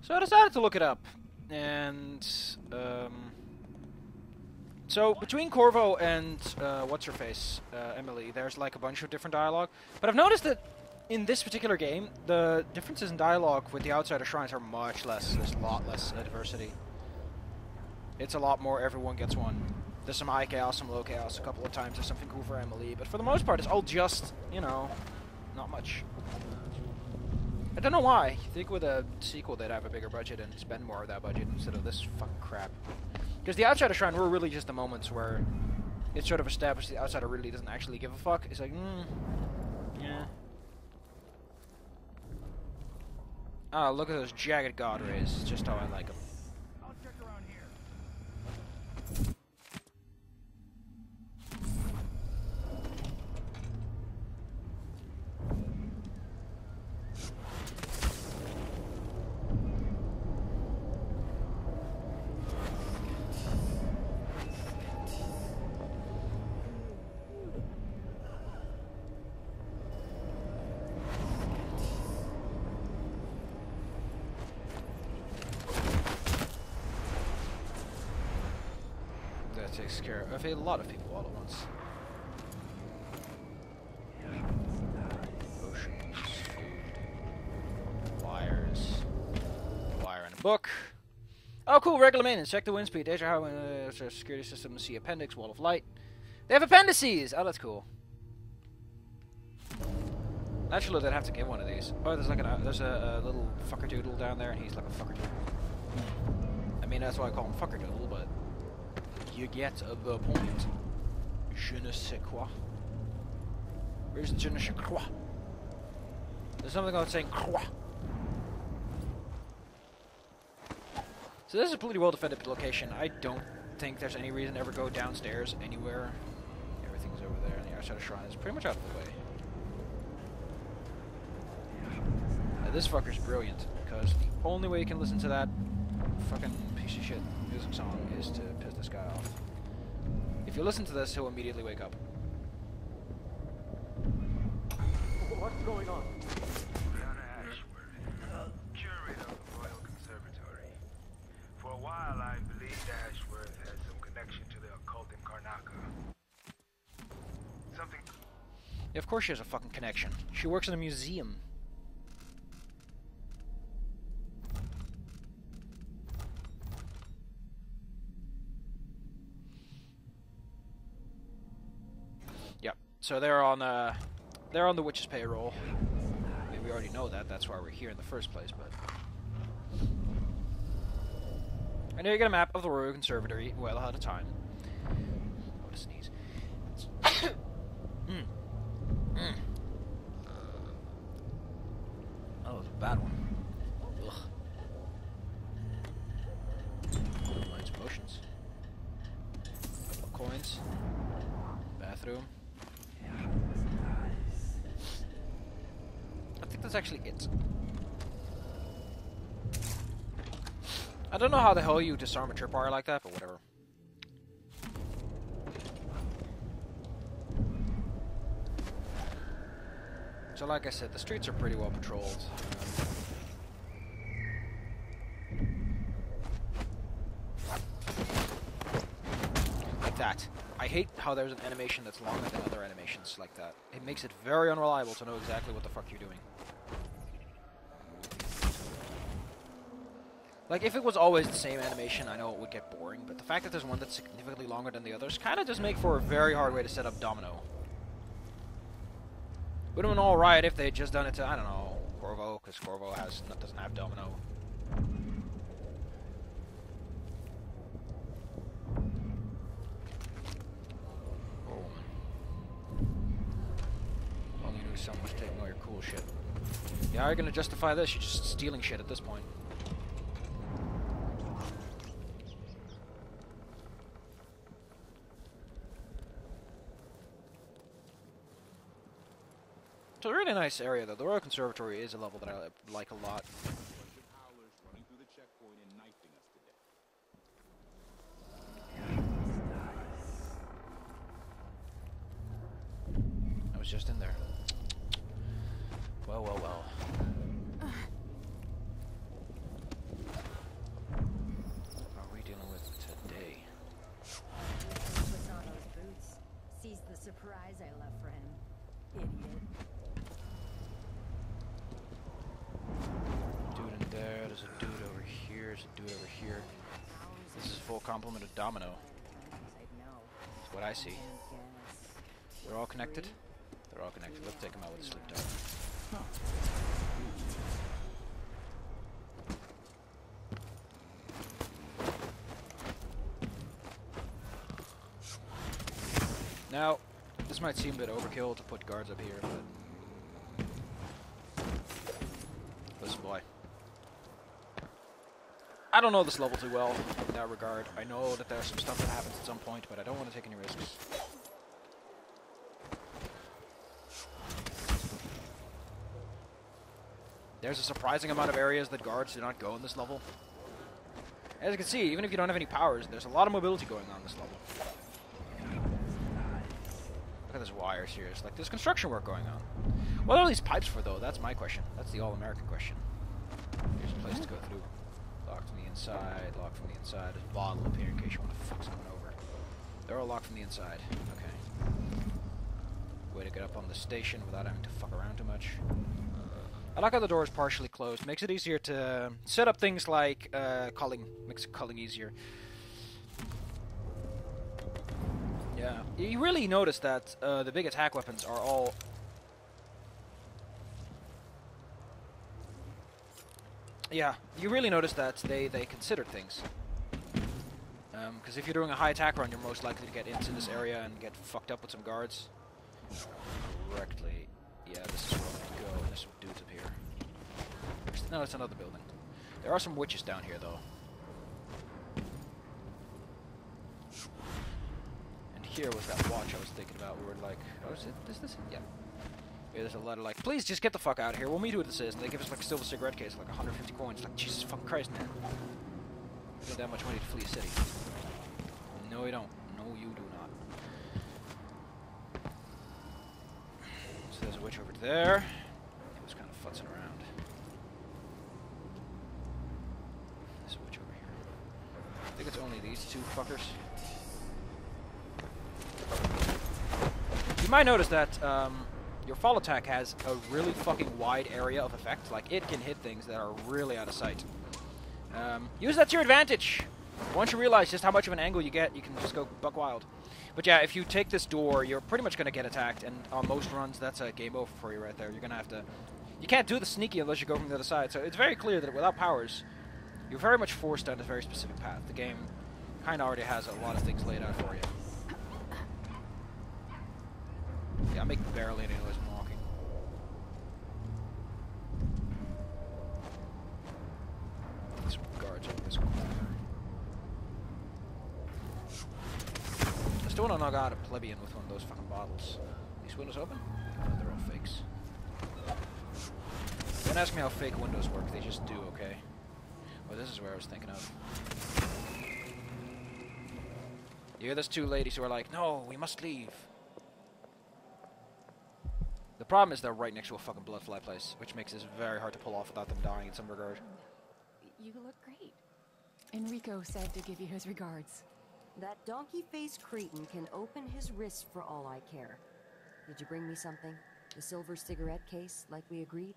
So I decided to look it up, and so between Corvo and what's her face, Emily, there's like a bunch of different dialogue. But I've noticed that in this particular game, the differences in dialogue with the Outsider Shrines are much less. There's a lot less diversity. It's a lot more everyone gets one. There's some high chaos, some low chaos, a couple of times there's something cool for Emily, but for the most part it's all just, you know, not much. I don't know why. You think with a sequel they'd have a bigger budget and spend more of that budget instead of this fucking crap. Because the Outsider Shrine were really just the moments where it's sort of established the Outsider really doesn't actually give a fuck. It's like, yeah. Oh, look at those jagged god rays. It's just how I like them. I'll check around here. That takes care of a lot of people all at once. Potions, food, wires, wire and a book. Oh, cool! Regular maintenance. Check the wind speed. Deja how security system. See appendix. Wall of light. They have appendices. Oh, that's cool. Naturally, they'd have to get one of these. Oh, there's like a little fuckerdoodle down there, and he's like a fuckerdoodle. I mean, that's why I call him fuckerdoodle, but you get the point. Je ne sais quoi. Where's je ne sais quoi? There's something about saying quoi. So this is a pretty well defended location. I don't think there's any reason to ever go downstairs anywhere. Everything's over there, and the Outsider Shrine is pretty much out of the way. Now, this fucker's brilliant, because the only way you can listen to that fucking piece of shit music song is to piss this guy off. If you listen to this, he'll immediately wake up. What's going on? Curator of the Royal Conservatory. For a while, I believed Ashworth had some connection to the occult in Karnaca. Something. Yeah, of course she has a fucking connection. She works in a museum. Yep. So they're on the witch's payroll. I mean, we already know that. That's why we're here in the first place, but. And here you get a map of the Royal Conservatory well ahead of time. Oh, to sneeze. Oh, it was a bad one. Ugh. Mine's potions. Coins. Bathroom. I think that's actually it. I don't know how the hell you disarm a tripwire like that, but whatever. So like I said, the streets are pretty well patrolled. Like that. I hate how there's an animation that's longer than other animations like that. It makes it very unreliable to know exactly what the fuck you're doing. Like, if it was always the same animation, I know it would get boring, but the fact that there's one that's significantly longer than the others kind of just make for a very hard way to set up Domino. Would have been alright if they had just done it to, I don't know, Corvo, because Corvo doesn't have Domino. Oh. Only knew someone was taking all your cool shit. Yeah, how are you gonna justify this? You're just stealing shit at this point. It's a really nice area, though. The Royal Conservatory is a level that I like a lot. I was just in there. Well, well, well. full complement of domino. That's what I see. They're all connected? They're all connected. Let's take them out with a sleep dart. Now, this might seem a bit overkill to put guards up here, but... Listen, boy. I don't know this level too well in that regard. I know that there's some stuff that happens at some point, but I don't want to take any risks. There's a surprising amount of areas that guards do not go in this level. As you can see, even if you don't have any powers, there's a lot of mobility going on in this level. Look at this wires here. It's like there's construction work going on. What are these pipes for, though? That's my question. That's the all-American question. Here's a place to go through. Locked from the inside, locked from the inside. There's a bottle up here in case you want to fuck someone over. They're all locked from the inside. Okay. Way to get up on the station without having to fuck around too much. I like how the door is partially closed. Makes it easier to set up things like culling. Makes culling easier. Yeah. You really notice that the big attack weapons are all... Yeah, you really notice that they considered things. Because if you're doing a high attack run, you're most likely to get into this area and get fucked up with some guards. Correctly. Yeah, this is where I'm going to go. There's some dudes up here. No, it's another building. There are some witches down here, though. And here was that watch I was thinking about. We were like, oh, is this it? Yeah. Yeah, there's a letter like, please just get the fuck out of here. We'll meet you at this is. And they give us like a silver cigarette case, like 150 coins. Like, Jesus fucking Christ, man. You don't have that much money to flee a city. No, you don't. No, you do not. So there's a witch over there. He was kind of futzing around. There's a witch over here. I think it's only these two fuckers. You might notice that your fall attack has a really fucking wide area of effect. Like, it can hit things that are really out of sight. Use that to your advantage! Once you realize just how much of an angle you get, you can just go buck wild. But yeah, if you take this door, you're pretty much going to get attacked, and on most runs, that's a game over for you right there. You're going to have to... You can't do the sneaky unless you go from the other side, so it's very clear that without powers, you're very much forced down a very specific path. The game kind of already has a lot of things laid out for you. Yeah, I'm making barely any noise when walking. There's guards over this corner. I still want to knock out a plebeian with one of those fucking bottles. These windows open? No, they're all fakes. Don't ask me how fake windows work, they just do, okay? Well, this is where I was thinking of. You hear those two ladies who are like, no, we must leave. The problem is they're right next to a fucking bloodfly place, which makes this very hard to pull off without them dying in some regard. You look great. Enrico said to give you his regards. That donkey-faced cretin can open his wrist for all I care. Did you bring me something? The silver cigarette case, like we agreed?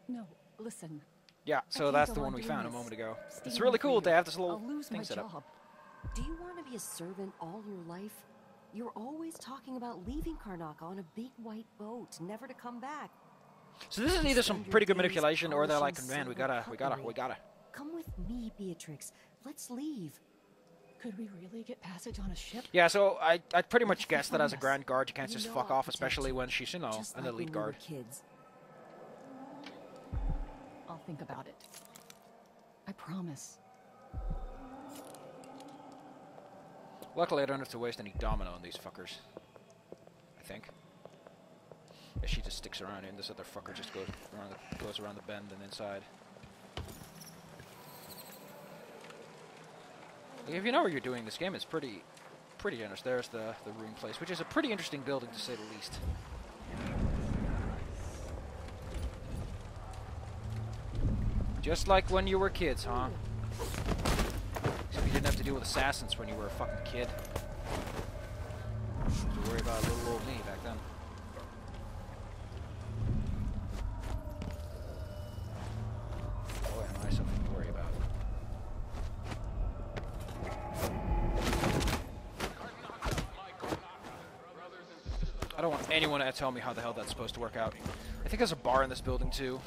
No, listen. Yeah, so that's the one we found a moment ago. It's really cool they have this little thing set up. Do you want to be a servant all your life? You're always talking about leaving Karnak on a big white boat, never to come back. So this is either some pretty good manipulation, or they're like, man, we gotta. Come with me, Beatrix. Let's leave. Could we really get passage on a ship? Yeah, so I pretty much guessed that as a Grand Guard, you can't just fuck off, especially when she's, you know, an elite guard. Kids. I'll think about it. I promise. Luckily, I don't have to waste any domino on these fuckers. I think. Yeah, she just sticks around here, and this other fucker just goes around the bend and inside. Like, if you know what you're doing, this game is pretty generous. There's the room place, which is a pretty interesting building to say the least. Just like when you were kids, huh? Except you didn't have to deal with assassins when you were a fucking kid. You had to worry about little old me back then. Boy, am I something to worry about. anyone tell me how the hell that's supposed to work out. I think there's a bar in this building too.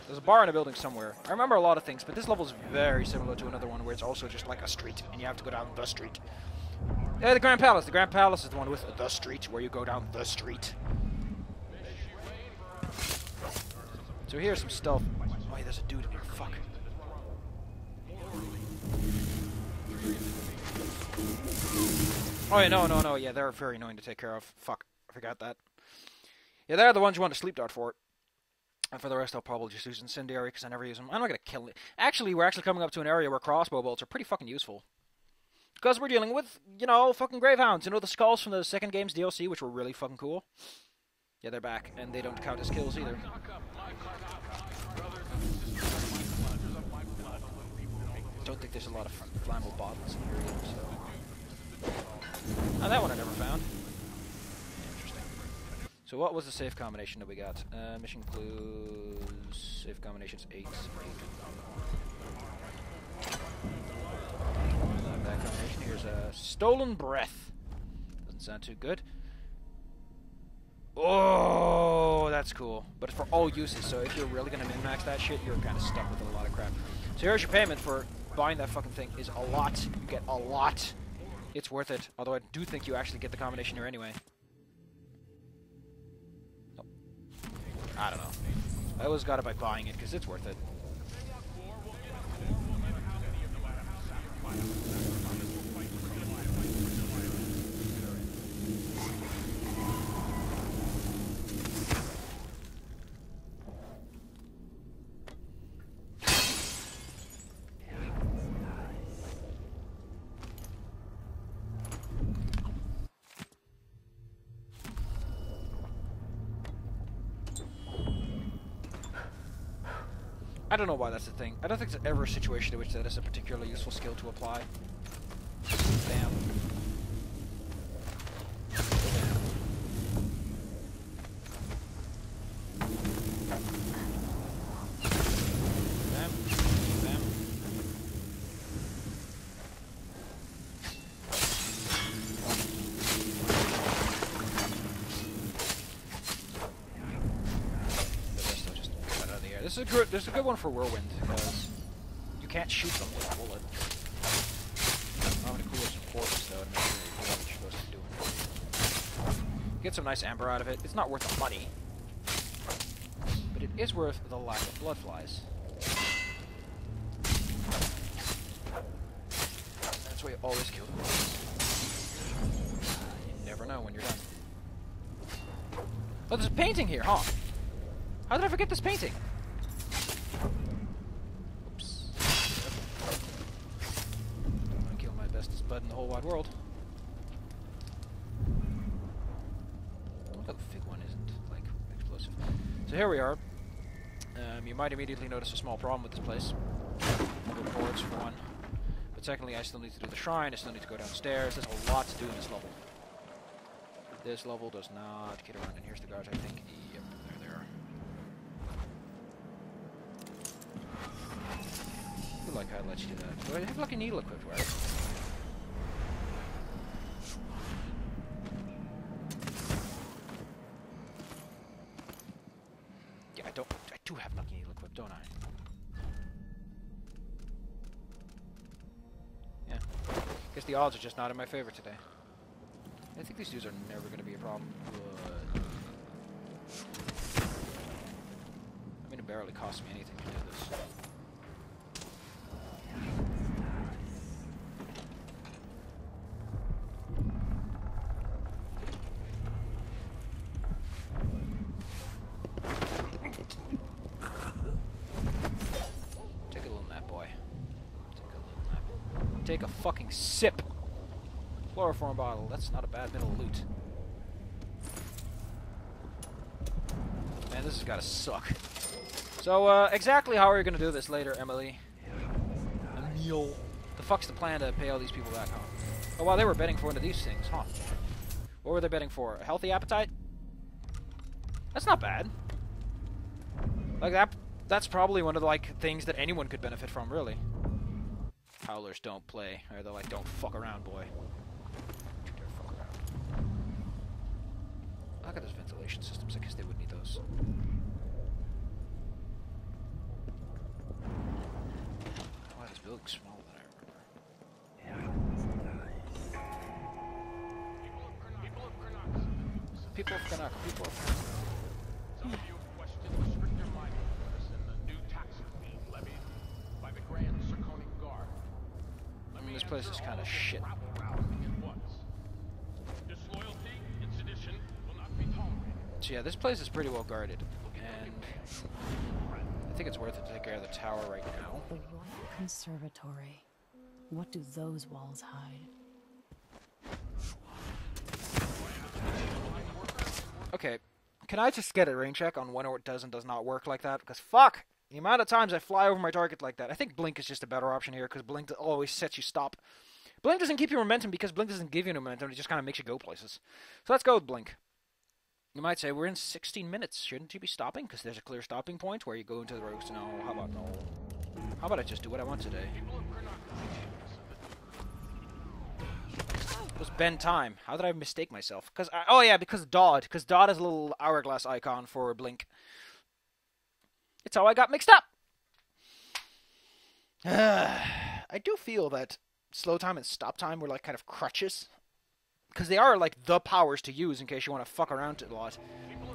There's a bar in a building somewhere. I remember a lot of things, but this level is very similar to another one where it's also just like a street, and you have to go down the street. Yeah, the Grand Palace. The Grand Palace is the one with the street, where you go down the street. So here's some stuff. Oh, yeah, there's a dude in here. Fuck. Oh, yeah, no. Yeah, they're very annoying to take care of. Fuck. I forgot that. Yeah, they're the ones you want to sleep dart for. And for the rest, I'll probably just use incendiary because I never use them. I'm not going to kill it. Actually, we're actually coming up to an area where crossbow bolts are pretty fucking useful. Because we're dealing with, you know, fucking Gravehounds. You know the skulls from the second game's DLC, which were really fucking cool? Yeah, they're back, and they don't count as kills either. Don't think there's a lot of flammable bottles in here either, so... Oh, that one I never found. Interesting. So what was the safe combination that we got? Mission clues... Safe combinations 8. That combination. Here's a stolen breath. Doesn't sound too good. Oh, that's cool. But it's for all uses, so if you're really going to min-max that shit, you're kind of stuck with a lot of crap. So here's your payment for buying that fucking thing is a lot. You get a lot. It's worth it. Although I do think you actually get the combination here anyway. Oh. I don't know. I always got it by buying it because it's worth it. I don't know why that's the thing. I don't think there's ever a situation in which that is a particularly useful skill to apply. Damn. This is a good one for Whirlwind, because you can't shoot them with a bullet. I'm going to cool up some quarters, though, to make sure you know what you're supposed to be doing. Get some nice amber out of it. It's not worth the money, but it is worth the lack of blood flies. That's why you always kill them. You never know when you're done. Oh, there's a painting here, huh? How did I forget this painting? In the whole wide world. Look how the fig one isn't like explosive. So here we are. You might immediately notice a small problem with this place. Boards for one, but secondly, I still need to do the shrine. I still need to go downstairs. There's a lot to do in this level. This level does not get around. And here's the guards, I think. Yep, there they are. I like how it lets you do that. Do I have like a needle equipped, right? I do have Lucky Needle equipped, don't I? Yeah. Guess the odds are just not in my favor today. I think these dudes are never going to be a problem, but... I mean, it barely costs me anything to do this. Take a fucking sip. Chloroform bottle. That's not a bad bit of loot. Man, this has got to suck. So, exactly how are you going to do this later, Emily? Emil. The fuck's the plan to pay all these people back, huh? Oh, wow, they were betting for one of these things, huh? What were they betting for? A healthy appetite? That's not bad. Like, that's probably one of the, like, things that anyone could benefit from, really. Howlers don't play, or they're like, don't fuck around, boy. Don't fuck around. Look at those ventilation systems. I guess they would need those. Why is this building smaller than I remember? People of Canuck. People of Canuck. Some of you have questioned the stricter mining orders and the new taxes being levied by the Grand Circonic Guard. This place is kind of shit. Disloyalty and sedition will not be tolerated. So yeah, this place is pretty well guarded, and I think it's worth it to take care of the tower right now. The Royal Conservatory. What do those walls hide? Okay, can I just get a rain check on when it does and does not work like that? Because fuck, the amount of times I fly over my target like that. I think Blink is just a better option here, because Blink always sets you stop. Blink doesn't keep you momentum because Blink doesn't give you momentum, it just kind of makes you go places. So let's go with Blink. You might say, we're in 16 minutes, shouldn't you be stopping? Because there's a clear stopping point where you go into the roads. No, how about no? How about I just do what I want today? It was Ben Time. How did I mistake myself? Because oh yeah, because Dodd. Because Dodd has a little hourglass icon for Blink. It's how I got mixed up. I do feel that slow time and stop time were like kind of crutches. Because they are like the powers to use in case you want to fuck around a lot.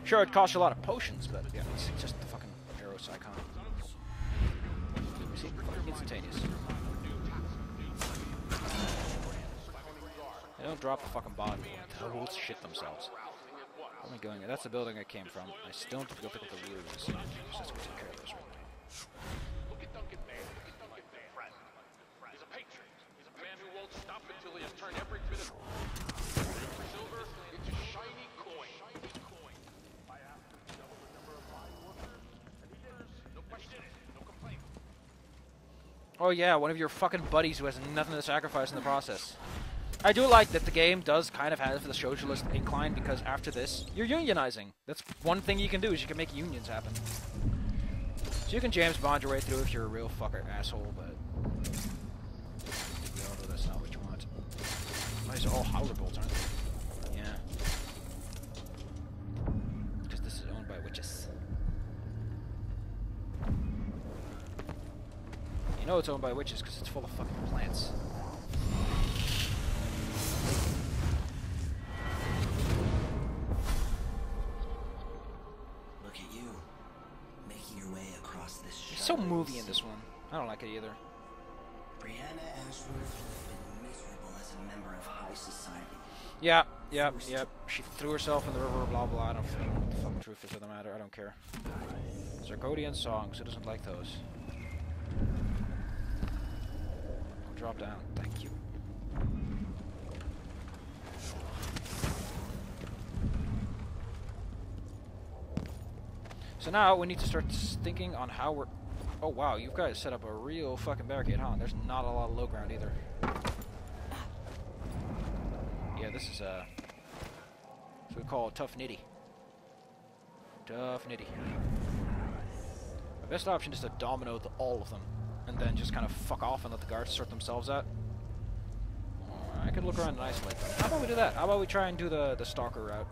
Sure, it costs you a lot of potions, but yeah, it's just the fucking arrows icon. See, fucking instantaneous. They don't drop the fucking bottom. The whole shit themselves. Where am I going? That's the building I came from. I still need to go pick up the wheel. So let's go take care of this right now. Look at Duncan there. Look at Duncan there. Friend. He's a patriot. He's a man who won't stop until he has turned every bit of silver into shiny coin. I asked him to double the number of mine workers, and he did. No question. No complaint. Oh yeah, one of your fucking buddies who has nothing to sacrifice in the process. I do like that the game does kind of have the socialist incline, because after this, you're unionizing. That's one thing you can do, is you can make unions happen. So you can James Bond your way through if you're a real fucker asshole, but we all know that's not what you want. Oh, these are all howler bolts, aren't they? Yeah. Because this is owned by witches. You know it's owned by witches because it's full of fucking plants. So movie in this one. I don't like it either. Brianna Ashworth has been miserable as a member of high society. Yeah. She threw herself in the river, blah blah. I don't know what the fucking truth is of the matter. I don't care. Zirconian songs. Who doesn't like those? I'll drop down. Thank you. So now we need to start thinking on how we're... Oh wow, you guys set up a real fucking barricade, huh? There's not a lot of low ground either. Yeah, this is what we call tough nitty. Tough nitty. My best option is to domino all of them, and then just kind of fuck off and let the guards sort themselves out. I could look around and isolate them. How about we do that? How about we try and do the stalker route?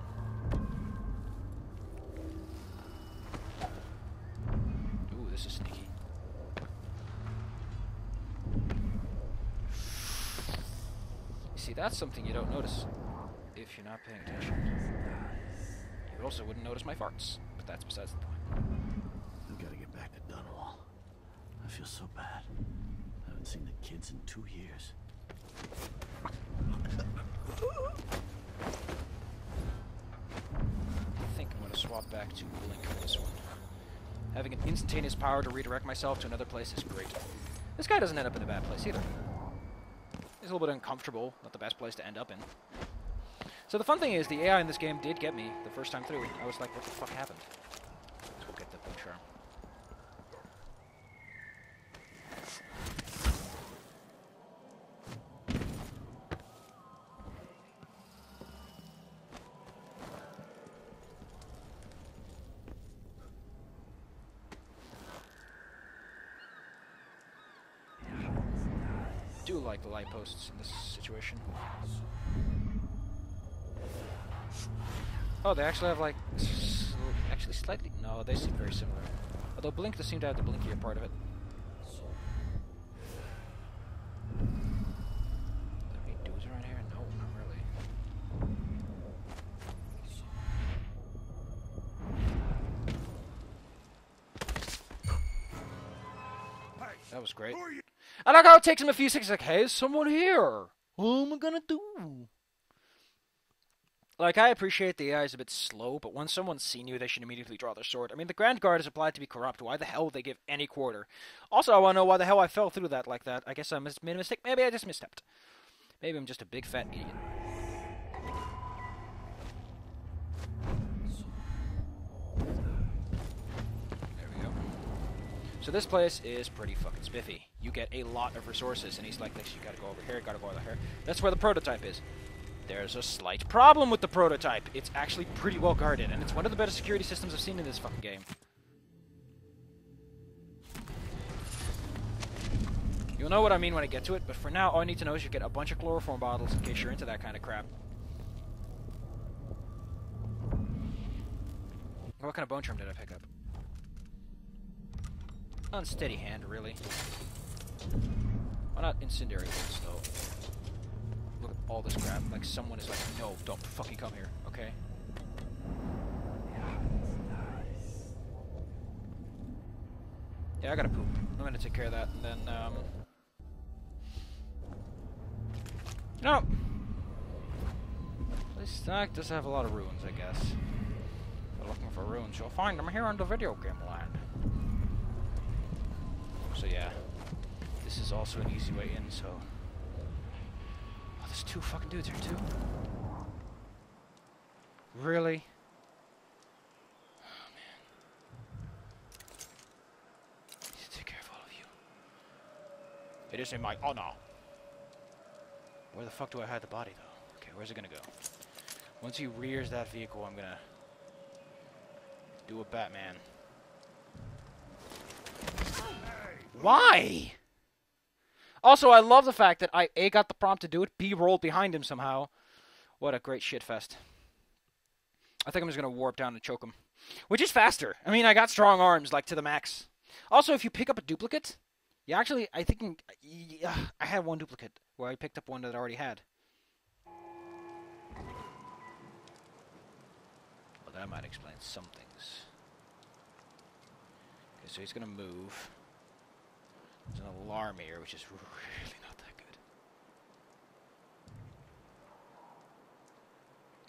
Ooh, this is sneaky. See, that's something you don't notice if you're not paying attention. You also wouldn't notice my farts, but that's besides the point. I've got to get back to Dunwall. I feel so bad. I haven't seen the kids in 2 years. I think I'm going to swap back to Blink for this one. Having an instantaneous power to redirect myself to another place is great. This guy doesn't end up in a bad place either. It's a little bit uncomfortable, not the best place to end up in. So the fun thing is, the AI in this game did get me the first time through. I was like, what the fuck happened? Let's go get the boom charm. I do like the light posts in this situation. Oh, they actually have like, actually slightly. No, they seem very similar. Although Blink does seem to have the blinkier part of it. Are there any dudes around here? No, not really. That was great. I like how it takes him a few seconds. Like, hey, is someone here? What am I gonna do? Like, I appreciate the AI is a bit slow, but when someone's seen you, they should immediately draw their sword. I mean, the Grand Guard is applied to be corrupt. Why the hell would they give any quarter? Also, I want to know why the hell I fell through that like that. I guess I made a mistake. Maybe I just misstepped. Maybe I'm just a big fat idiot. There we go. So this place is pretty fucking spiffy. You get a lot of resources, and he's like, this, you gotta go over here, gotta go over here. That's where the prototype is. There's a slight problem with the prototype. It's actually pretty well guarded, and it's one of the better security systems I've seen in this fucking game. You'll know what I mean when I get to it, but for now, all I need to know is you get a bunch of chloroform bottles in case you're into that kind of crap. What kind of bone trim did I pick up? Unsteady hand, really. Why not incendiary ones, though? Look at all this crap. Like, someone is like, no, don't fucking come here, okay? Yeah, I gotta poop. I'm gonna take care of that, and then, no! This stack does have a lot of ruins, I guess. If you're looking for ruins, you'll find them here on the video game land. So yeah, this is also an easy way in, so... Oh, there's two fucking dudes here, too. Really? Oh, man. I need to take care of all of you. It isn't my honor. Where the fuck do I hide the body, though? Okay, where's it gonna go? Once he rears that vehicle, I'm gonna... do a Batman. Why? Also, I love the fact that I A, got the prompt to do it, B, rolled behind him somehow. What a great shitfest. I think I'm just going to warp down and choke him. Which is faster. I mean, I got strong arms, like, to the max. Also, if you pick up a duplicate, you actually, I think, I had one duplicate where I picked up one that I already had. Well, that might explain some things. Okay, so he's going to move. There's an alarm here, which is really not that good.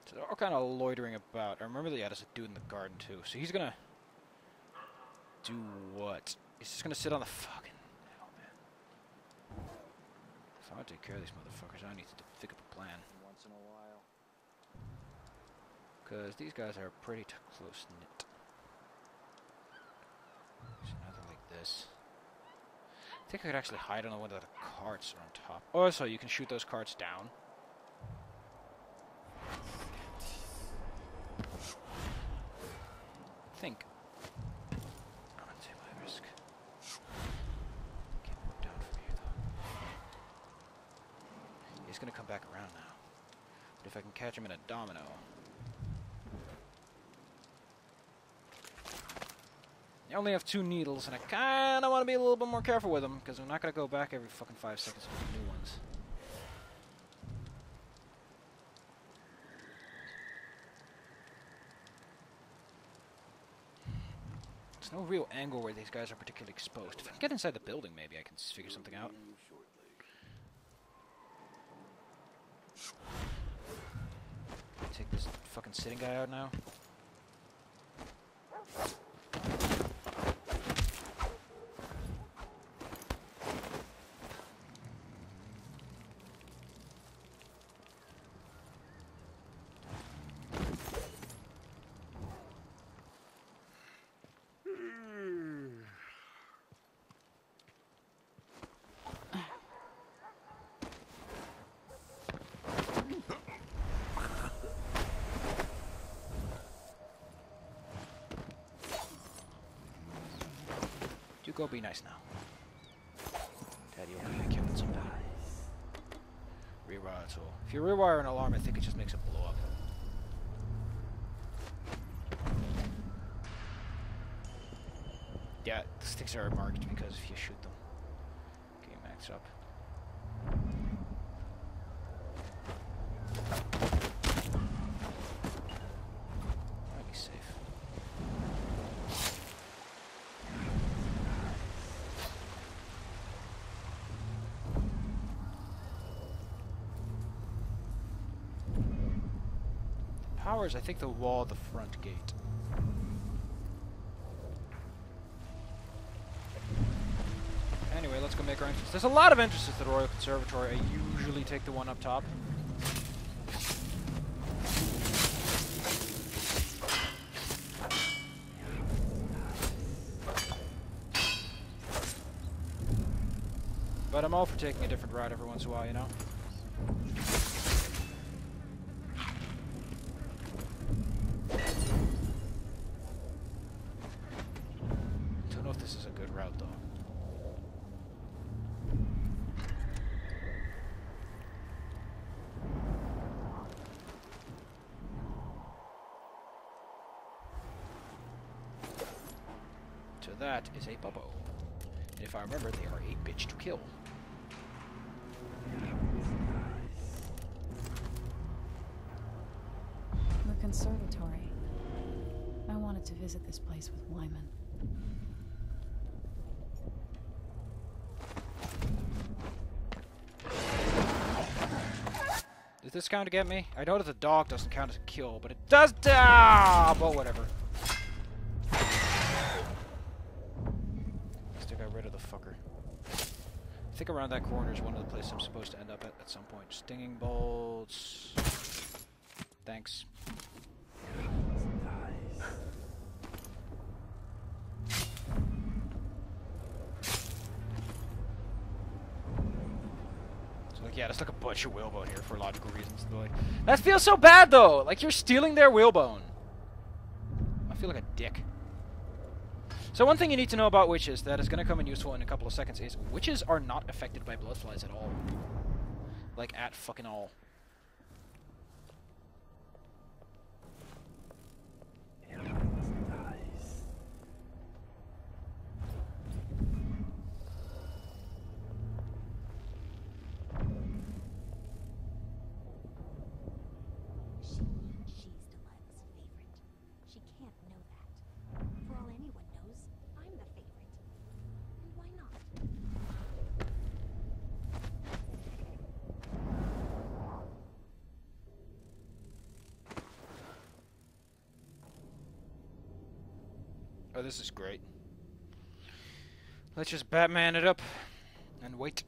So they're all kind of loitering about. I remember that, yeah, there's a dude in the garden, too. So he's gonna... do what? He's just gonna sit on the fucking... hell, man. If I want to take care of these motherfuckers, I need to think up a plan. Once in a while. Because these guys are pretty close-knit. So now they're like this. I think I could actually hide on the one of the carts on top. Oh, so you can shoot those carts down. I think. I'm gonna take my risk. Can't move down from here, though. He's gonna come back around now. But if I can catch him in a domino... I only have 2 needles, and I kind of want to be a little bit more careful with them, because I'm not going to go back every fucking 5 seconds for new ones. There's no real angle where these guys are particularly exposed. If I can get inside the building, maybe I can figure something out. Take this fucking sitting guy out now. Go be nice now. Daddy, you're gonna kill it sometime. Rewire a tool. If you rewire an alarm, I think it just makes it blow up. things are marked because if you shoot them, game acts up. Might be safe. Powers, I think, the wall of the front gate. Anyway, let's go make our entrance. There's a lot of entrances to the Royal Conservatory. I usually take the one up top. But I'm all for taking a different route every once in a while, you know? Don't know if this is a good route, though. So that is a bubbo. And if I remember, they are a bitch to kill. The conservatory. I wanted to visit this place with Wyman. Does this count to get me? I know that the dog doesn't count as a kill, but it does. But whatever. Still got rid of the fucker. I think around that corner is one of the places I'm supposed to end up at some point. Stinging bolts. Thanks. So like, yeah, there's like a bunch of whalebone here for logical reasons. Like, that feels so bad though. Like you're stealing their whalebone. I feel like a dick. So one thing you need to know about witches that is going to come in useful in a couple of seconds is witches are not affected by bloodflies at all. Like, at fucking all. She's Delilah's favorite. She can't know that. For all anyone knows, I'm the favorite. And why not? Oh, this is great. Let's just Batman it up and wait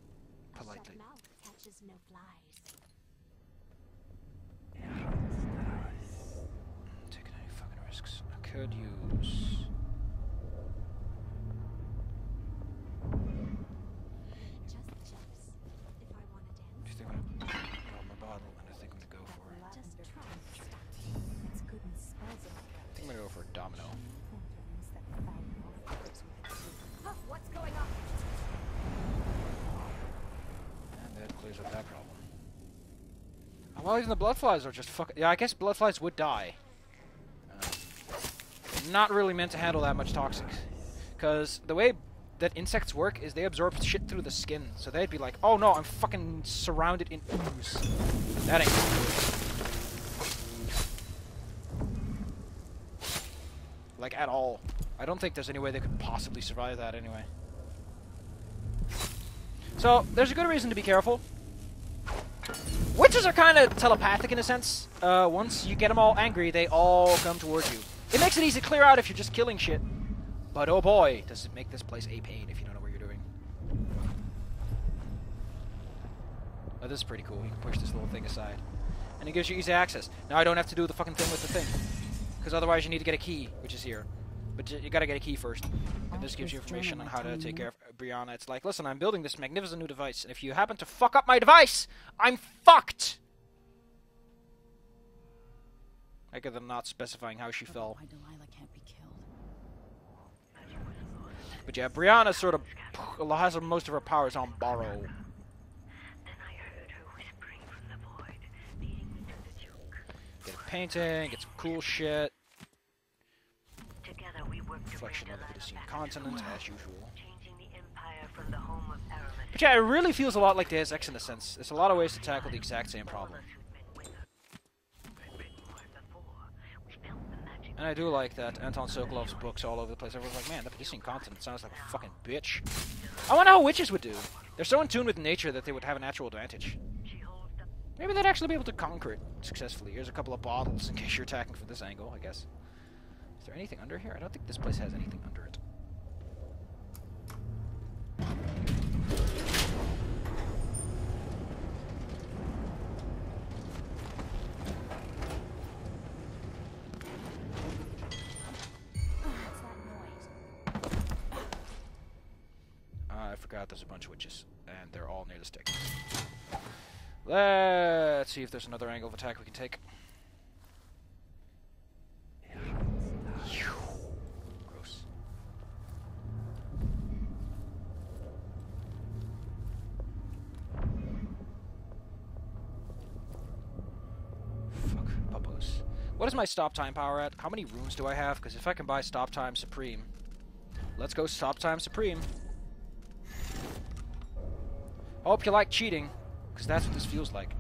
politely. Shut mouth catches no flies. Taking any fucking risks. I could use. Just jumps. If I want to I dance, think I'm gonna pull out my bottle and I think I'm gonna go for. just try. It's good and spells it. I think I'm gonna go for a domino. Huh, what's going on? And that clears up that problem. Well, even the bloodflies are just fucking. Yeah, I guess bloodflies would die. Not really meant to handle that much toxic. Because the way that insects work is they absorb shit through the skin. So they'd be like, oh no, I'm fucking surrounded in ooze. That ain't good. Like, at all. I don't think there's any way they could possibly survive that anyway. So, there's a good reason to be careful. Witches are kind of telepathic in a sense. Once you get them all angry, they all come towards you. It makes it easy to clear out if you're just killing shit. But oh boy, does it make this place a pain if you don't know what you're doing. Oh, this is pretty cool. You can push this little thing aside. And it gives you easy access. Now I don't have to do the fucking thing with the thing. Because otherwise you need to get a key, which is here. But you gotta get a key first. And this gives you information on how to take care of Brianna. It's like, listen, I'm building this magnificent new device, and if you happen to fuck up my device, I'm fucked! I get them not specifying how she fell. Why Delilah can't be killed. But yeah, Brianna sort of has most of her powers on borrow. Then I heard her whispering from the void, leading me to the Duke. Get a painting, get some cool shit. Together we worked to reflection of the Dishonored continent, as usual. Changing the Empire from the home of Aramis. But yeah, it really feels a lot like Deus Ex in a sense. There's a lot of ways to tackle the exact same problem. And I do like that Anton Sokolov's books all over the place. Everyone's like, man, the Dishonored continent sounds like a fucking bitch. I wonder how witches would do. They're so in tune with nature that they would have a natural advantage. Maybe they'd actually be able to conquer it successfully. Here's a couple of bottles in case you're attacking from this angle, I guess. Is there anything under here? I don't think this place has anything under it. I forgot there's a bunch of witches, and they're all near the stick. Let's see if there's another angle of attack we can take. Gross. Fuck, puppos. What is my stop time power at? How many runes do I have? Because if I can buy stop time supreme, let's go stop time supreme. Hope you like cheating, because that's what this feels like.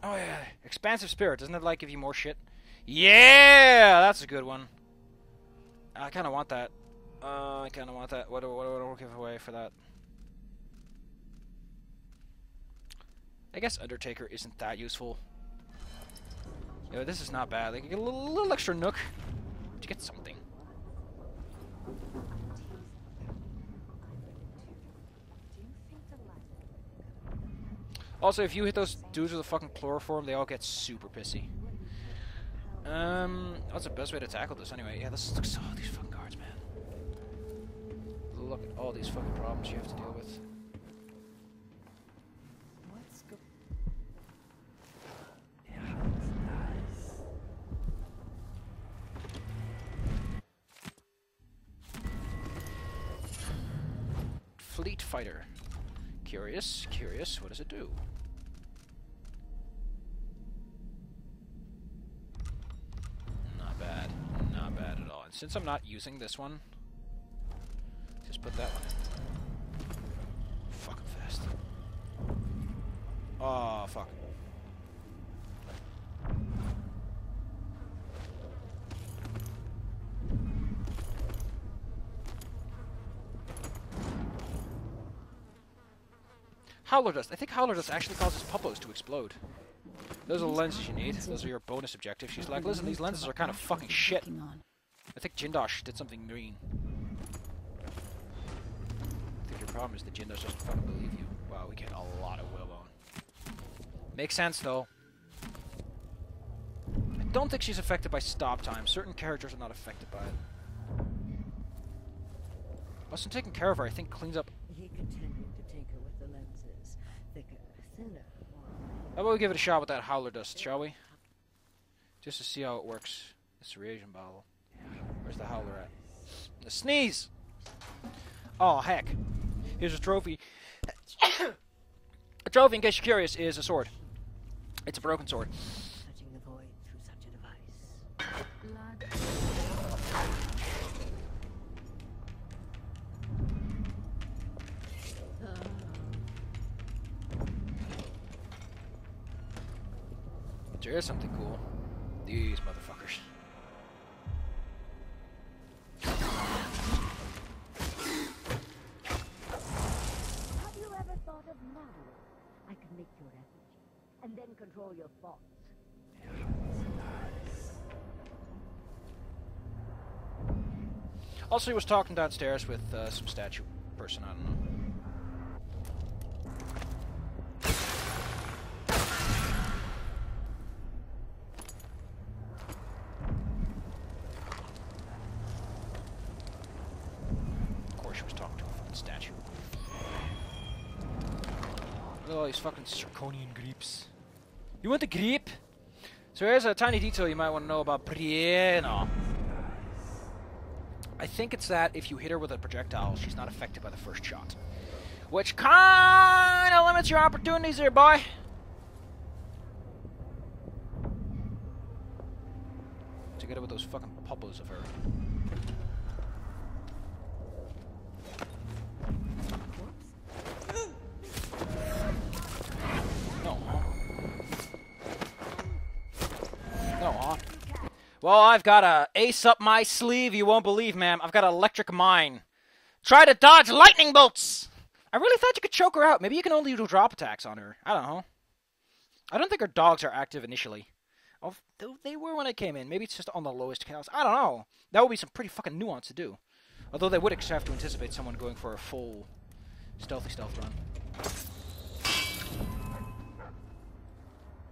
Oh yeah, expansive spirit. Doesn't it like give you more shit? Yeah, that's a good one. I kind of want that. I kind of want that. What do I give away for that? I guess Undertaker isn't that useful. Yo, this is not bad. Like, you get a little extra nook to get something. Also, if you hit those dudes with a fucking chloroform, they all get super pissy. What's the best way to tackle this anyway? Yeah, this looks all these fucking cards, man. Look at all these fucking problems you have to deal with. What's go- Fleet Fighter. Curious, curious, what does it do? Not bad. Not bad at all. And since I'm not using this one, just put that one in. Fucking fast. Oh, fuck. Howler Dust. I think Howler Dust actually causes puppos to explode. Those are the lenses you need. Those are your bonus objectives. She's like, listen, these lenses are kind of fucking shit. I think Jindosh did something mean. I think your problem is that Jindosh doesn't fucking believe you. Wow, we get a lot of Willbone. Makes sense, though. I don't think she's affected by stop time. Certain characters are not affected by it. Also, taking care of her, I think, cleans up... He continued to tinker with the lenses. Thicker, thinner, How about we give it a shot with that Howler Dust, shall we? Just to see how it works. It's a reagent bottle. Where's the Howler at? The sneeze! Oh, heck. Here's a trophy. A trophy, in case you're curious, is a sword. It's a broken sword. touching the void through such a device. There is something cool. These motherfuckers. Have you ever thought of Madeline? I can make your effigy, and then control your thoughts. Also, he was talking downstairs with some statue person, I don't know. Look at all these fucking zirconian creeps. You want the creep? So here's a tiny detail you might want to know about Brianna. I think it's that if you hit her with a projectile, she's not affected by the first shot. Which kinda limits your opportunities here, boy. To get it with those fucking poppos of her. No. No, huh? Well, I've got a ace up my sleeve you won't believe, ma'am. I've got an electric mine. Try to dodge lightning bolts! I really thought you could choke her out. Maybe you can only do drop attacks on her. I don't know. I don't think her dogs are active initially. Though they were when I came in. Maybe it's just on the lowest counts. I don't know. That would be some pretty fucking nuance to do. Although they would have to anticipate someone going for a full stealthy stealth run.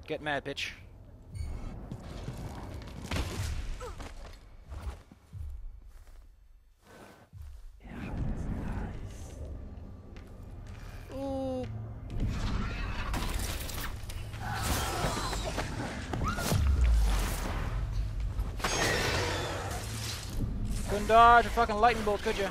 Get mad, bitch. Ooh. Couldn't dodge a fucking lightning bolt, could you?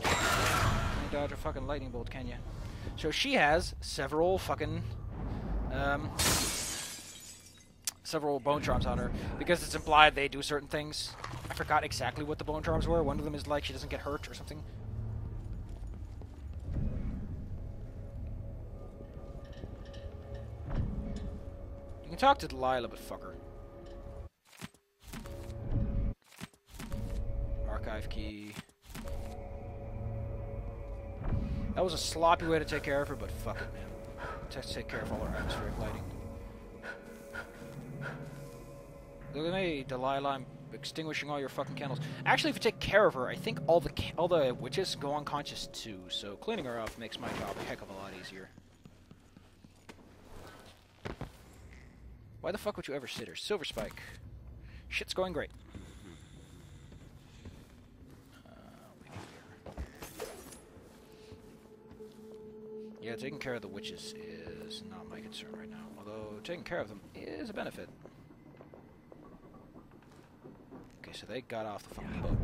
Can't dodge a fucking lightning bolt, can you? So she has several fucking several bone charms on her because it's implied they do certain things. I forgot exactly what the bone charms were. One of them is like she doesn't get hurt or something. You can talk to Delilah, but fuck her. Archive key. That was a sloppy way to take care of her, but fuck it, man. Just take care of all her atmospheric lighting. Look at me, Delilah. I'm extinguishing all your fucking candles. Actually, if you take care of her, I think all the witches go unconscious too. So cleaning her up makes my job a heck of a lot easier. Why the fuck would you ever sit her? Silver Spike. Shit's going great. Yeah, taking care of the witches is not my concern right now. Although taking care of them is a benefit. Okay, so they got off the fucking boat.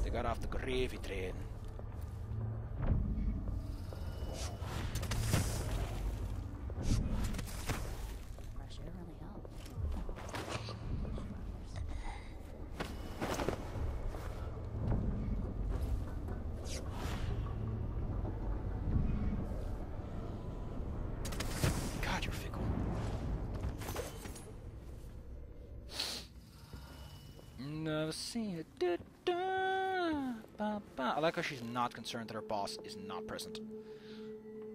They got off the gravy train. God, you're fickle. Never seen it. I like how she's not concerned that her boss is not present.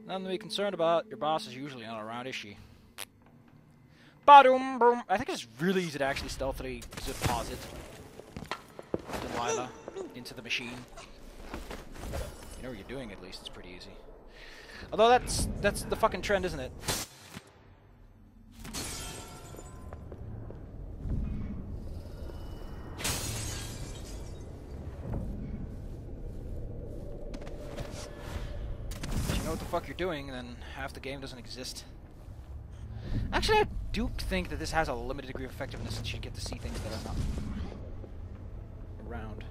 Nothing to be concerned about. Your boss is usually not around, is she? Ba-doom, boom. I think it's really easy to actually stealthily deposit Delilah into the machine. You know what you're doing, at least. It's pretty easy. Although that's the fucking trend, isn't it? What the fuck you're doing, then half the game doesn't exist. Actually, I do think that this has a limited degree of effectiveness since you get to see things that are not around.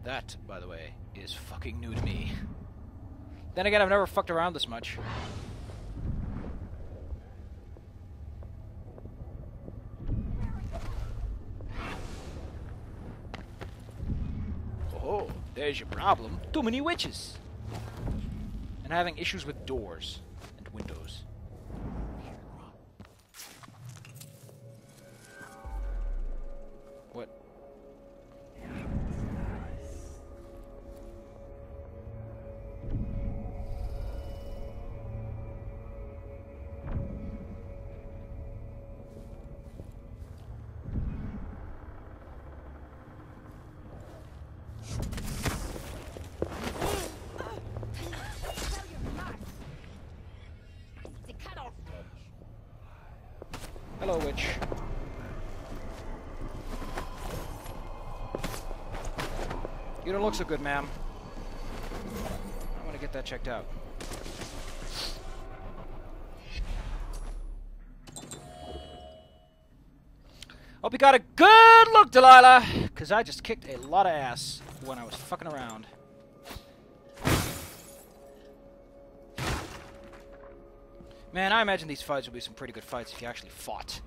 That, by the way, is fucking new to me. Then again, I've never fucked around this much. Oh, there's your problem. Too many witches. And having issues with doors and windows. What? Hello, witch. You don't look so good, ma'am. I want to get that checked out. Hope you got a good look, Delilah! Because I just kicked a lot of ass when I was fucking around. Man, I imagine these fights will be some pretty good fights if you actually fought.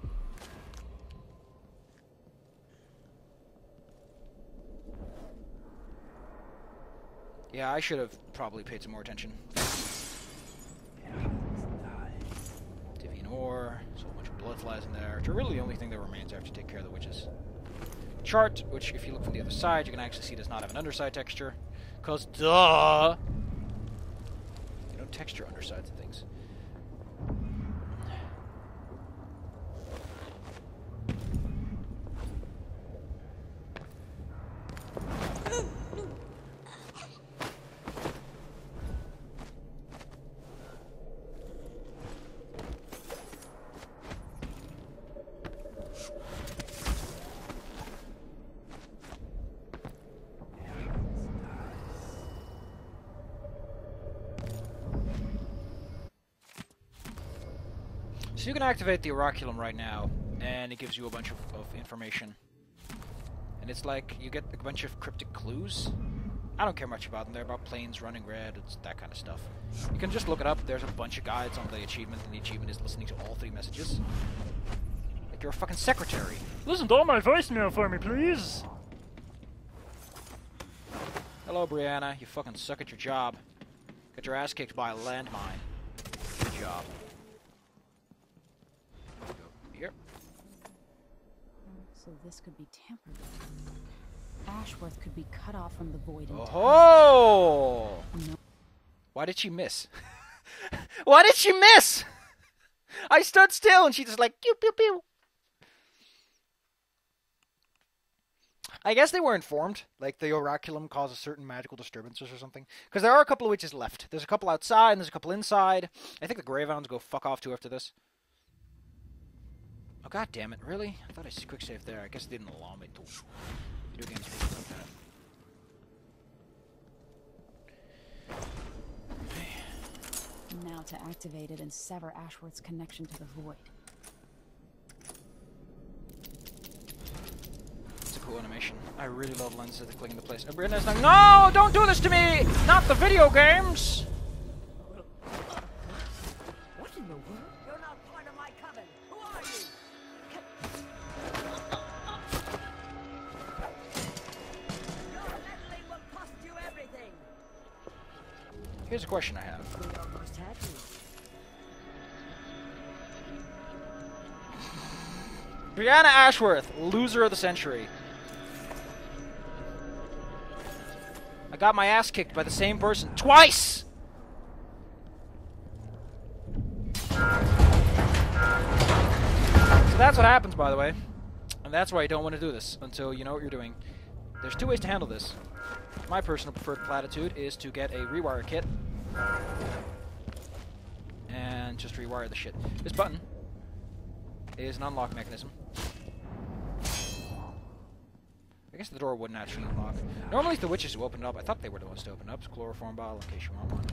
Yeah, I should have probably paid some more attention. Divian ore, so a bunch of blood flies in there, which are really the only thing that remains after you take care of the witches. Chart, which if you look from the other side, you can actually see does not have an underside texture. Cause duh! You don't texture undersides of things. So you can activate the Oraculum right now, and it gives you a bunch of information. And it's like, you get a bunch of cryptic clues. I don't care much about them, they're about planes running red, it's that kind of stuff. You can just look it up, there's a bunch of guides on the achievement, and the achievement is listening to all 3 messages. Like you're a fucking secretary. Listen to all my voicemail for me, please! Hello, Brianna, you fucking suck at your job. Got your ass kicked by a landmine. Good job. Here. So this could be tampered with. Ashworth could be cut off from the void entirely. Oh! No. Why did she miss? Why did she miss? I stood still and she just like pew pew pew. I guess they were informed, like the Oraculum causes certain magical disturbances or something. Because there are a couple of witches left. There's a couple outside and there's a couple inside. I think the Greyhounds go fuck off too after this. Oh god damn it, really? I thought I quick saved there. I guess it didn't allow me to. Video games people like that. Now to activate it and sever Ashworth's connection to the void. It's a cool animation. I really love lenses that click into place. And Brianna's like, no! Don't do this to me! Not the video games! What in the world? You're not part of my coven. Who are you? Your meddling will cost you everything. Here's a question I have. We almost had you. Brianna Ashworth, loser of the century. I got my ass kicked by the same person twice! So that's what happens, by the way. And that's why you don't want to do this until you know what you're doing. There's 2 ways to handle this. My personal preferred platitude is to get a rewire kit and just rewire the shit. This button is an unlock mechanism. I guess the door wouldn't actually unlock. Normally it's the witches who open it up. I thought they were the ones to open it up. It's a chloroform bottle in case you want one.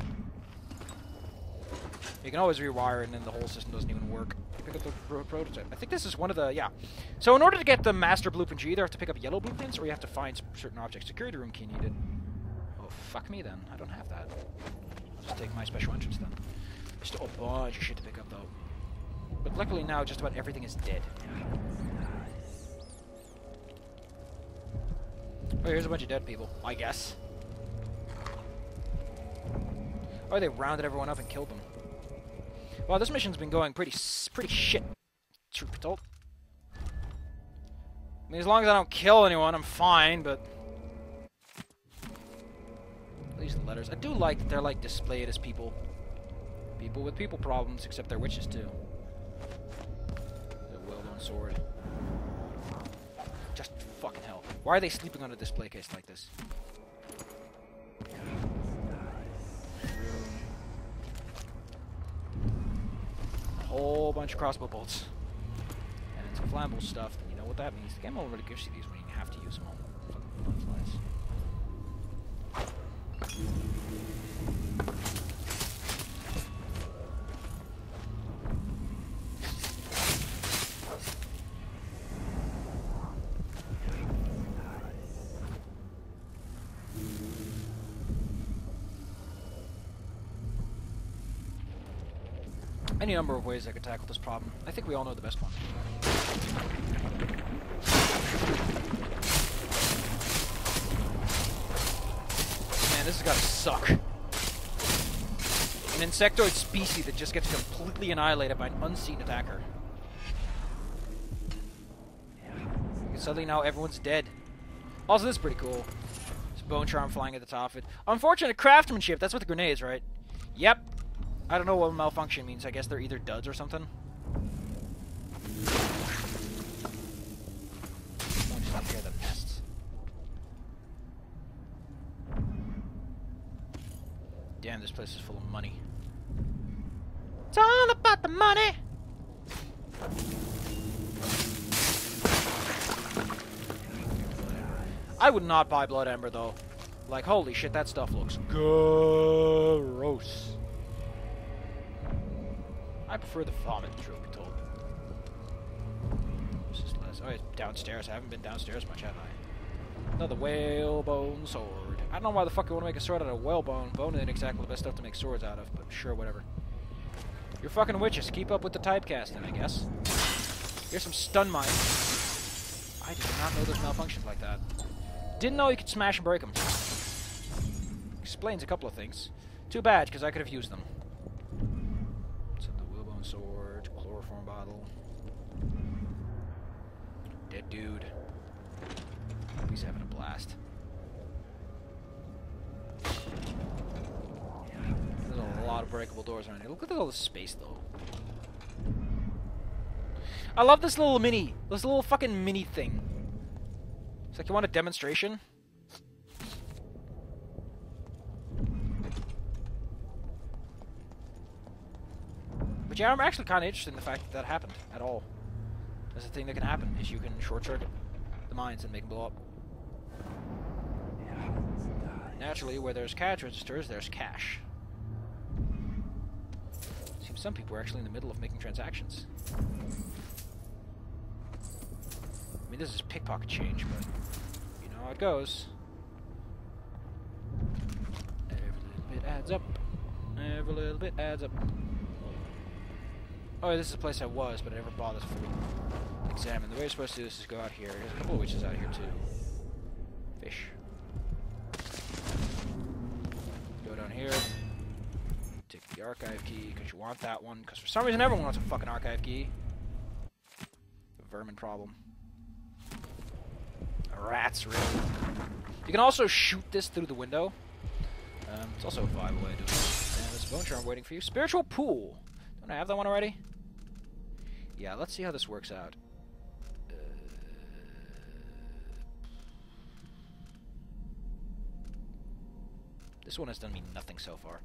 You can always rewire it and then the whole system doesn't even work. Pick up the prototype. I think this is one of the, yeah. So in order to get the master blueprint, you either have to pick up yellow blueprints or you have to find certain objects. Security room key needed. Oh, fuck me then. I don't have that. I'll just take my special entrance then. There's still a bunch of shit to pick up though. But luckily now just about everything is dead. Oh, here's a bunch of dead people, I guess. Oh, they rounded everyone up and killed them. Well, this mission's been going pretty shit, truth be told. I mean, as long as I don't kill anyone, I'm fine, but... These letters. I do like that they're, like, displayed as people. People with people problems, except they're witches, too. The well-known sword. Just fucking hell. Why are they sleeping on a display case like this? A whole bunch of crossbow bolts. flammable stuff, then you know what that means. The game already gives you these when you have to use them all. Fucking flies. Any number of ways I could tackle this problem. I think we all know the best one. Man, this has got to suck. An insectoid species that just gets completely annihilated by an unseen attacker. And suddenly now everyone's dead. Also, this is pretty cool. There's bone charm flying at the top of it. Unfortunate craftsmanship. That's what the grenades, right? Yep. I don't know what malfunction means. I guess they're either duds or something. Don't stop here, the pests. Damn, this place is full of money. It's all about the money! I would not buy Blood Ember, though. Like, holy shit, that stuff looks gross. I prefer the vomit, truth be told. Oh, it's downstairs. I haven't been downstairs much, have I? Another whalebone sword. I don't know why the fuck I want to make a sword out of whalebone. Bone ain't exactly the best stuff to make swords out of, but sure, whatever. You're fucking witches. Keep up with the typecasting, I guess. Here's some stun mines. I did not know those malfunctions like that. Didn't know you could smash and break them. Explains a couple of things. Too bad, because I could have used them. Sword, chloroform bottle. Dead dude. He's having a blast. There's a lot of breakable doors around here. Look at all this space, though. I love this little fucking mini thing. It's like, you want a demonstration? But yeah, I'm actually kind of interested in the fact that that happened at all. That's the thing that can happen, is you can short-circuit the mines and make them blow up. Naturally, where there's cash registers, there's cash. Seems some people are actually in the middle of making transactions. I mean, this is pickpocket change, but you know how it goes. Every little bit adds up. Every little bit adds up. Oh, this is a place I was, but I never bothered to examine. The way you're supposed to do this is go out here. There's a couple of witches out here, too. Fish. Go down here. Take the archive key, because you want that one. Because for some reason, everyone wants a fucking archive key. The vermin problem. Rats, really. You can also shoot this through the window. It's also a viable way to do it. And there's a bone charm waiting for you. Spiritual pool. Don't I have that one already? Yeah, let's see how this works out. This one has done me nothing so far.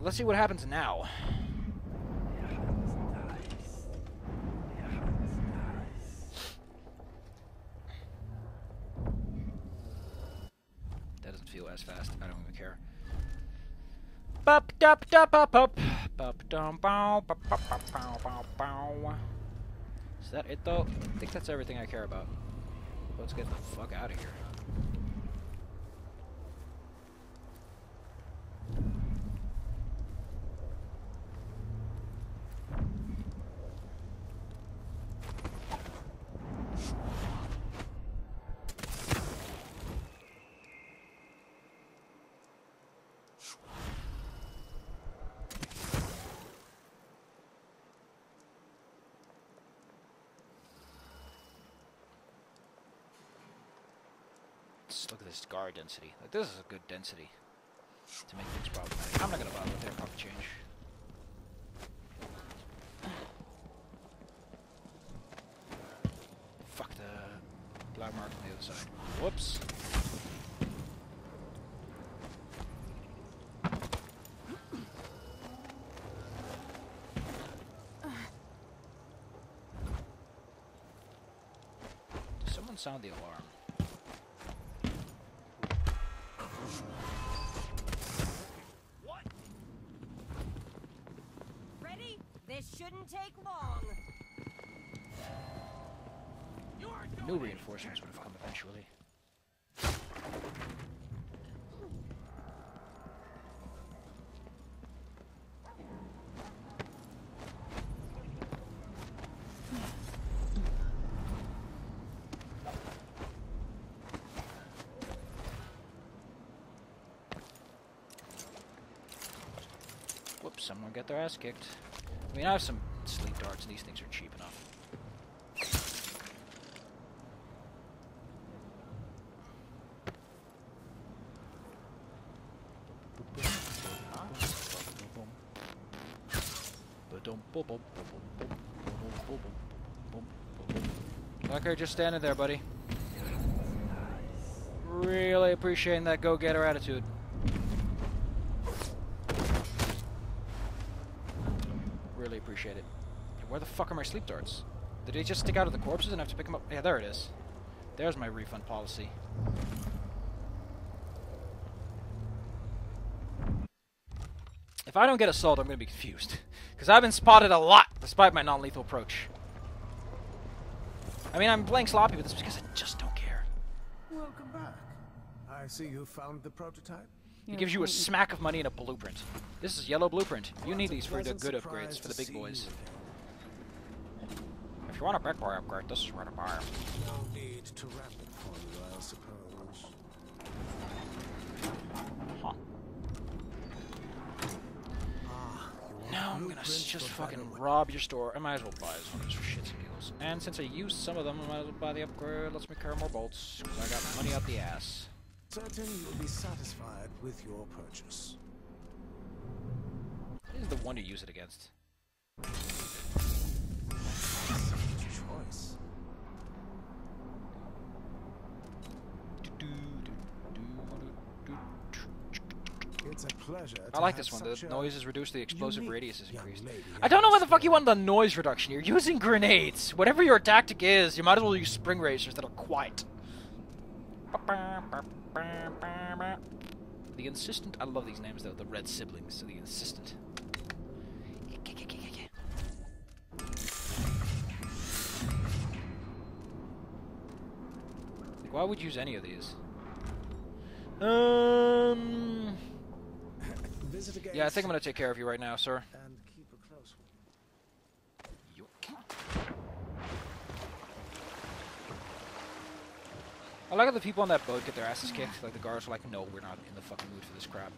Let's see what happens now. That doesn't feel as fast. I don't even care. Bop dop dop bop bop bop dum bow bop bop bop bow bow bow. Is that it though? I think that's everything I care about. Let's get the fuck out of here. Just look at this guard density. Like, this is a good density to make things problematic. I'm not gonna bother with their pocket change. Fuck the black mark on the other side. Whoops. sound the alarm. Ready? This shouldn't take long. New reinforcements would have come eventually. Whoops, someone get their ass kicked. I mean, I have some sleep darts, and these things are cheap enough. Okay, just standing there, buddy. Really appreciating that go-getter attitude. Really appreciate it. Where the fuck are my sleep darts? Did they just stick out of the corpses and I have to pick them up? Yeah, there it is. There's my refund policy. If I don't get assault, I'm going to be confused. Because I've been spotted a lot, despite my non-lethal approach. I mean, I'm playing sloppy with this because I just don't care. Welcome back. I see you found the prototype. It gives you a smack of money and a blueprint. This is yellow blueprint. You need these for the good upgrades, for the big boys. If you want a big boy upgrade, this is where to buy them. No need to wrap it for you, I suppose. Huh. Now I'm gonna just fucking rob your store. I might as well buy this one just for shits and giggles. And since I used some of them, I might as well buy the upgrade. Lets me carry more bolts, because I got money out the ass. Certain you'll be satisfied with your purchase. This is the one to use it against. Choice. It's a pleasure. I like this one. The noise is reduced, the explosive radius is increased. I don't know why the fuck you want the noise reduction. You're using grenades. Whatever your tactic is, you might as well use spring racers that are quiet. The Insistent. I love these names though. The Red Siblings. The Insistent. Like, why would you use any of these? Yeah, I think I'm gonna take care of you right now, sir. And keep a close one. I like how the people on that boat get their asses kicked. Like the guards are like, no, we're not in the fucking mood for this crap.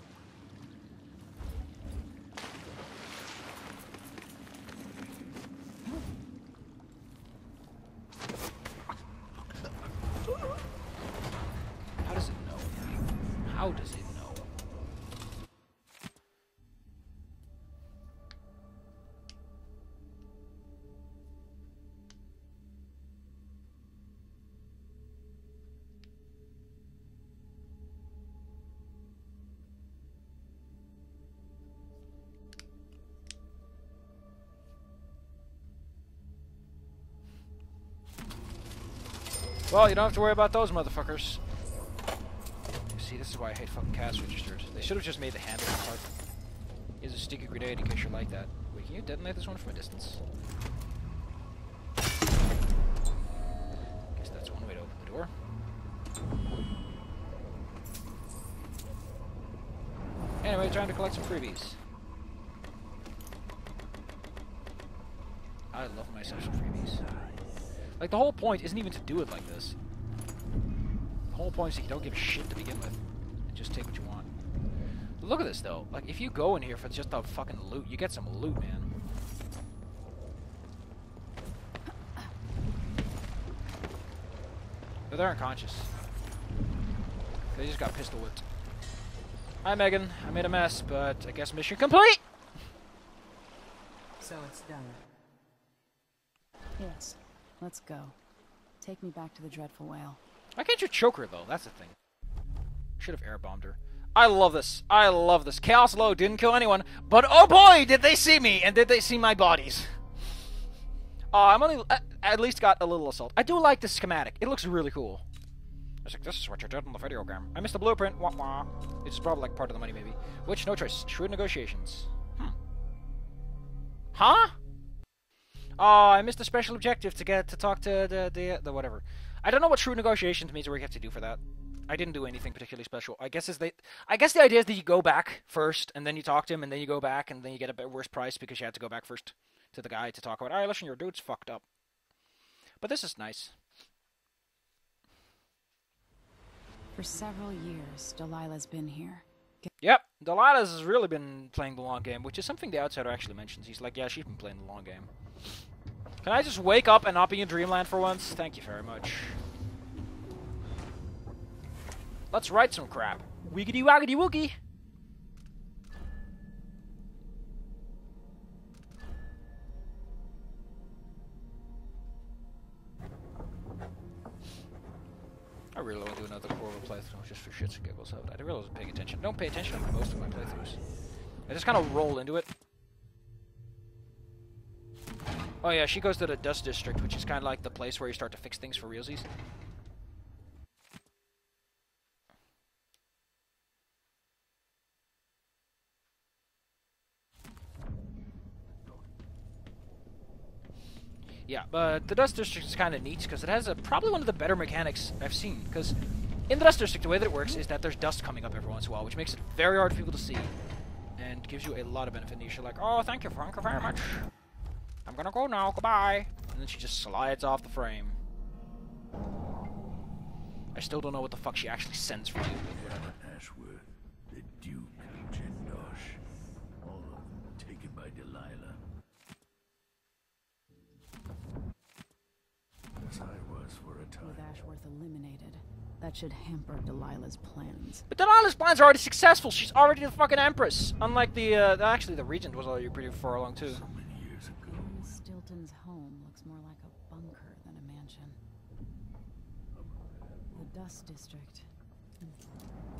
How does it know? How does it know? Well, you don't have to worry about those motherfuckers. See, this is why I hate fucking cast registers. They should have just made the handle part. Here's a sticky grenade in case you're like that. Wait, can you detonate this one from a distance? Guess that's one way to open the door. Anyway, trying to collect some freebies. I love myself some freebies. Like, the whole point isn't even to do it like this. The whole point is that you don't give a shit to begin with. And just take what you want. But look at this, though. Like, if you go in here for just the fucking loot, you get some loot, man. But they're unconscious. They just got pistol whipped. Hi, Megan. I made a mess, but I guess mission complete! So it's done. Yes. Let's go. Take me back to the Dreadful Whale. Why can't you choke her, though? That's the thing. Should have air-bombed her. I love this. I love this. Chaos Low didn't kill anyone, but oh boy, did they see me, and did they see my bodies. I'm only at least got a little assault. I do like this schematic. It looks really cool. It's like, this is what you did in the video game. I missed the blueprint. Wah wah. It's probably like part of the money, maybe. Which, no choice. Shrewd negotiations. Huh? Oh, I missed the special objective to get to talk to the whatever. I don't know what shrewd negotiations means or what you have to do for that. I didn't do anything particularly special. I guess the idea is that you go back first, and then you talk to him, and then you go back, and then you get a bit worse price because you had to go back first to the guy to talk about, alright, listen, your dude's fucked up. But this is nice. For several years, Delilah's been here. Yep, Delilah's really been playing the long game, which is something the Outsider actually mentions. He's like, yeah, she's been playing the long game. Can I just wake up and not be in Dreamland for once? Thank you very much. Let's write some crap. Wiggity waggity woogie. I really want to do another Corvo playthrough just for shits and giggles. I really wasn't paying attention. Don't pay attention to most of my playthroughs. I just kind of roll into it. Oh yeah, she goes to the Dust District, which is kind of like the place where you start to fix things for realsies. Yeah, but the Dust District is kind of neat because it has probably one of the better mechanics I've seen. Because in the Dust District, the way that it works is that there's dust coming up every once in a while, which makes it very hard for people to see, and gives you a lot of benefit. And you're like, oh, thank you very much. I'm gonna go now, goodbye. And then she just slides off the frame. I still don't know what the fuck she actually sends for you, but whatever. Ashworth, the Duke, Jendosh, all of them taken by Delilah. As I was for a time. With Ashworth eliminated, that should hamper Delilah's plans. But Delilah's plans are already successful. She's already the fucking Empress. Unlike the, actually the Regent was already pretty far along too. So many years ago. Stilton's home looks more like a bunker than a mansion. The Dust District.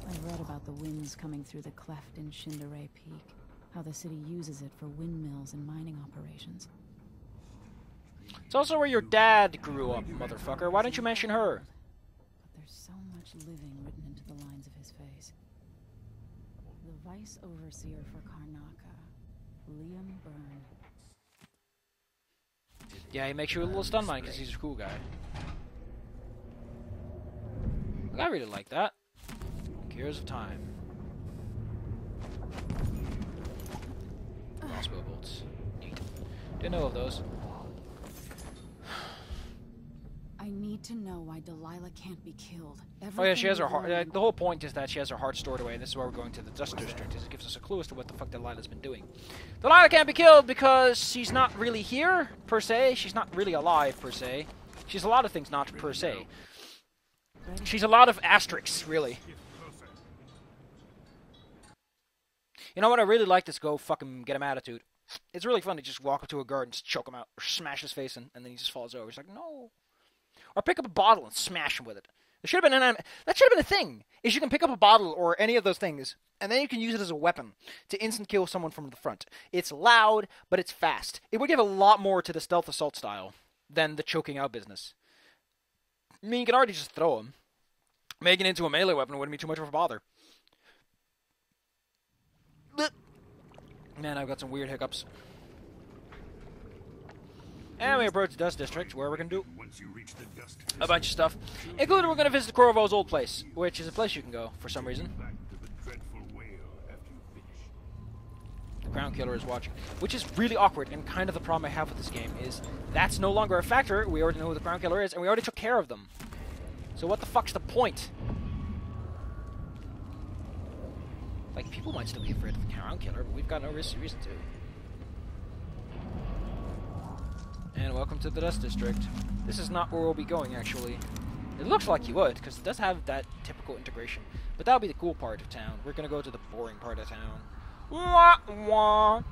I've read about the winds coming through the cleft in Shindaray Peak. How the city uses it for windmills and mining operations. It's also where your dad grew up, motherfucker. Why don't you mention her? But there's so much living written into the lines of his face. The Vice Overseer for Karnaka, Liam Byrne. Yeah, he makes you a little stun mine because he's a cool guy. Look, I really like that. Gears of Time. Crossbow bolts. Neat. Didn't know of those. I need to know why Delilah can't be killed. Oh yeah, she has her heart. The whole point is that she has her heart stored away, and this is why we're going to the Dust District. Is it gives us a clue as to what the fuck Delilah's been doing. Delilah can't be killed because she's not really here, per se. She's not really alive, per se. She's a lot of things not per se. She's a lot of asterisks, really. You know what I really like? This go fucking get him attitude. It's really fun to just walk up to a guard and just choke him out, or smash his face in, and then he just falls over. He's like, no. Or pick up a bottle and smash him with it. There should have been that should have been a thing. Is you can pick up a bottle or any of those things, and then you can use it as a weapon to instant kill someone from the front. It's loud, but it's fast. It would give a lot more to the stealth assault style than the choking out business. I mean, you can already just throw him. Making it into a melee weapon wouldn't be too much of a bother. Man, I've got some weird hiccups. And we approach the Dust District, where we're going to do a bunch of stuff. Including we're going to visit Corvo's old place, which is a place you can go, for some reason. The Crown Killer is watching. Which is really awkward, and kind of the problem I have with this game is that's no longer a factor. We already know who the Crown Killer is, and we already took care of them. So what the fuck's the point? Like, people might still be afraid of the Crown Killer, but we've got no reason to. And welcome to the Dust District. This is not where we'll be going, actually. It looks like you would, because it does have that typical integration. But that'll be the cool part of town. We're gonna go to the boring part of town. Wah, wah.